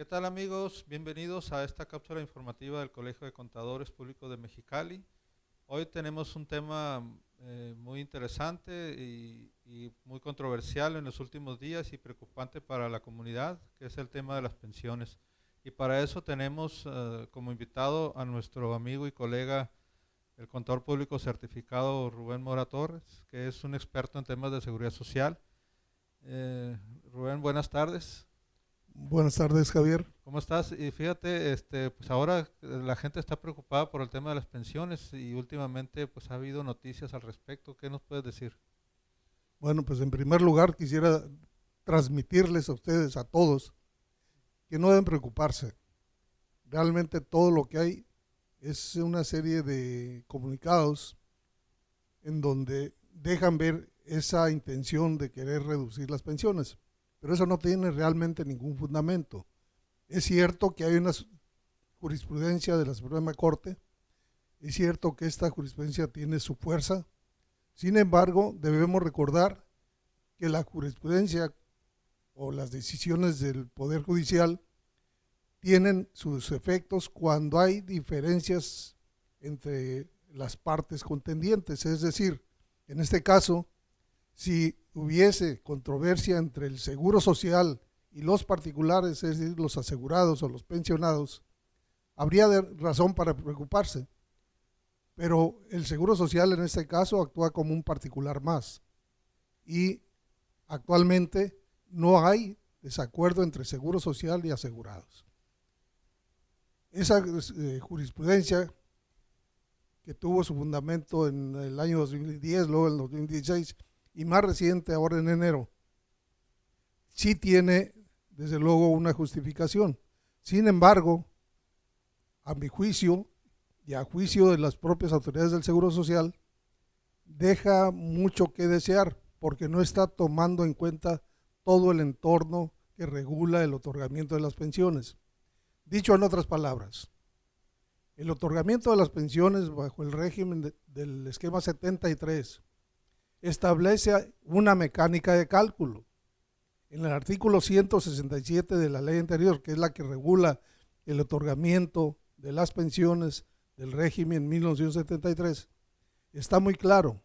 ¿Qué tal amigos? Bienvenidos a esta cápsula informativa del Colegio de Contadores Públicos de Mexicali. Hoy tenemos un tema muy interesante y muy controversial en los últimos días y preocupante para la comunidad, que es el tema de las pensiones. Y para eso tenemos como invitado a nuestro amigo y colega, el contador público certificado Rubén Mora Torres, que es un experto en temas de seguridad social. Rubén, buenas tardes. Buenas tardes, Javier. ¿Cómo estás? Y fíjate, pues ahora la gente está preocupada por el tema de las pensiones y últimamente pues ha habido noticias al respecto. ¿Qué nos puedes decir? Bueno, pues en primer lugar quisiera transmitirles a ustedes, a todos, que no deben preocuparse. Realmente todo lo que hay es una serie de comunicados en donde dejan ver esa intención de querer reducir las pensiones, pero eso no tiene realmente ningún fundamento. Es cierto que hay una jurisprudencia de la Suprema Corte, es cierto que esta jurisprudencia tiene su fuerza. Sin embargo, debemos recordar que la jurisprudencia o las decisiones del Poder Judicial tienen sus efectos cuando hay diferencias entre las partes contendientes. Es decir, en este caso, si hubiese controversia entre el Seguro Social y los particulares, es decir, los asegurados o los pensionados, habría razón para preocuparse. Pero el Seguro Social en este caso actúa como un particular más y actualmente no hay desacuerdo entre Seguro Social y asegurados. Esa jurisprudencia que tuvo su fundamento en el año 2010, luego en el 2016 y más reciente ahora en enero, sí tiene desde luego una justificación. Sin embargo, a mi juicio y a juicio de las propias autoridades del Seguro Social, deja mucho que desear porque no está tomando en cuenta todo el entorno que regula el otorgamiento de las pensiones. Dicho en otras palabras, el otorgamiento de las pensiones bajo el régimen del esquema 73 establece una mecánica de cálculo. En el artículo 167 de la ley anterior, que es la que regula el otorgamiento de las pensiones del régimen 1973, está muy claro.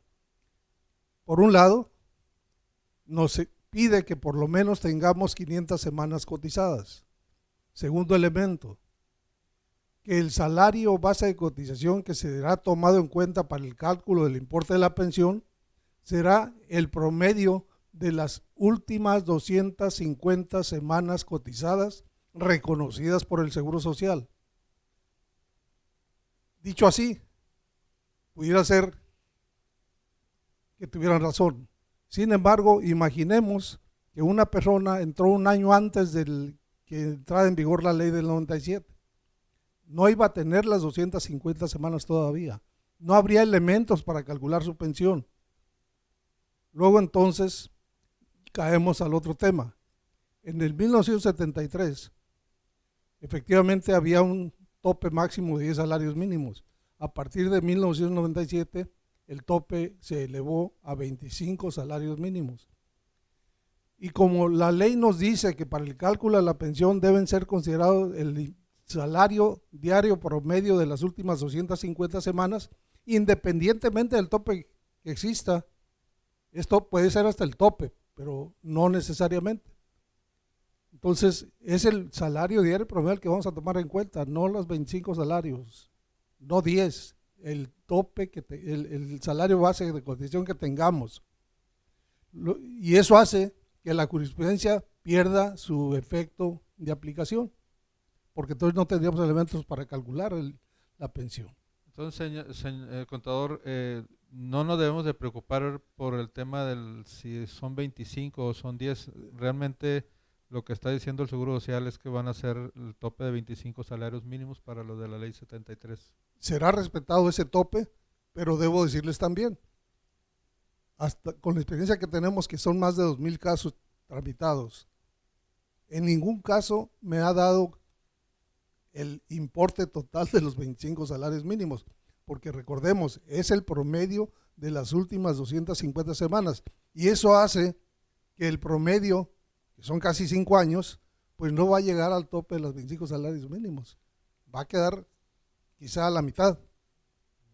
Por un lado, nos pide que por lo menos tengamos 500 semanas cotizadas. Segundo elemento, que el salario base de cotización que será tomado en cuenta para el cálculo del importe de la pensión será el promedio de las últimas 250 semanas cotizadas reconocidas por el Seguro Social. Dicho así, pudiera ser que tuvieran razón. Sin embargo, imaginemos que una persona entró un año antes del que entrara en vigor la ley del 97. No iba a tener las 250 semanas todavía. No habría elementos para calcular su pensión. Luego entonces caemos al otro tema. En el 1973, efectivamente había un tope máximo de 10 salarios mínimos. A partir de 1997, el tope se elevó a 25 salarios mínimos. Y como la ley nos dice que para el cálculo de la pensión deben ser considerados el salario diario promedio de las últimas 250 semanas, independientemente del tope que exista, esto puede ser hasta el tope, pero no necesariamente. Entonces, es el salario diario promedio que vamos a tomar en cuenta, no los 25 salarios, no 10, el tope, el salario base de cotización que tengamos. Y eso hace que la jurisprudencia pierda su efecto de aplicación, porque entonces no tendríamos elementos para calcular la pensión. Entonces, contador, no nos debemos de preocupar por el tema del si son 25 o son 10. Realmente lo que está diciendo el Seguro Social es que van a ser el tope de 25 salarios mínimos para lo de la ley 73. Será respetado ese tope, pero debo decirles también, hasta con la experiencia que tenemos, que son más de 2,000 casos tramitados, en ningún caso me ha dado el importe total de los 25 salarios mínimos, porque recordemos, es el promedio de las últimas 250 semanas, y eso hace que el promedio, que son casi 5 años, pues no va a llegar al tope de los 25 salarios mínimos. Va a quedar quizá a la mitad.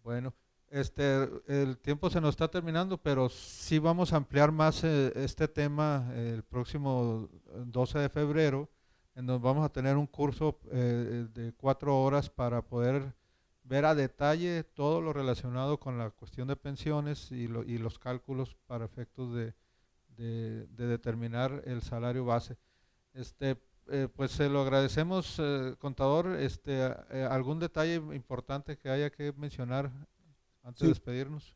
Bueno, el tiempo se nos está terminando, pero sí vamos a ampliar más este tema el próximo 12 de febrero, en donde vamos a tener un curso de 4 horas para poder ver a detalle todo lo relacionado con la cuestión de pensiones y los cálculos para efectos de determinar el salario base. Este, pues se lo agradecemos, contador. ¿Algún detalle importante que haya que mencionar antes de Sí, despedirnos?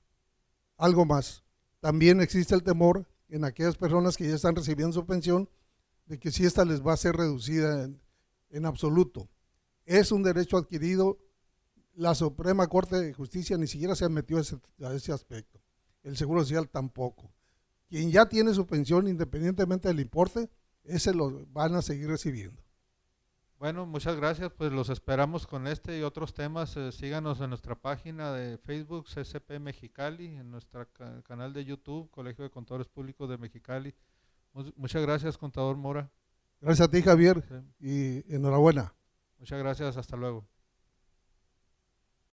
algo más. También existe el temor en aquellas personas que ya están recibiendo su pensión de que si esta les va a ser reducida en absoluto. Es un derecho adquirido. La Suprema Corte de Justicia ni siquiera se metió a ese aspecto. El Seguro Social tampoco. Quien ya tiene su pensión, independientemente del importe, ese lo van a seguir recibiendo. Bueno, muchas gracias. Pues los esperamos con este y otros temas. Síganos en nuestra página de Facebook, CCP Mexicali, en nuestro canal de YouTube, Colegio de Contadores Públicos de Mexicali. Muchas gracias, contador Mora. Gracias a ti, Javier, Sí, y enhorabuena. muchas gracias. Hasta luego.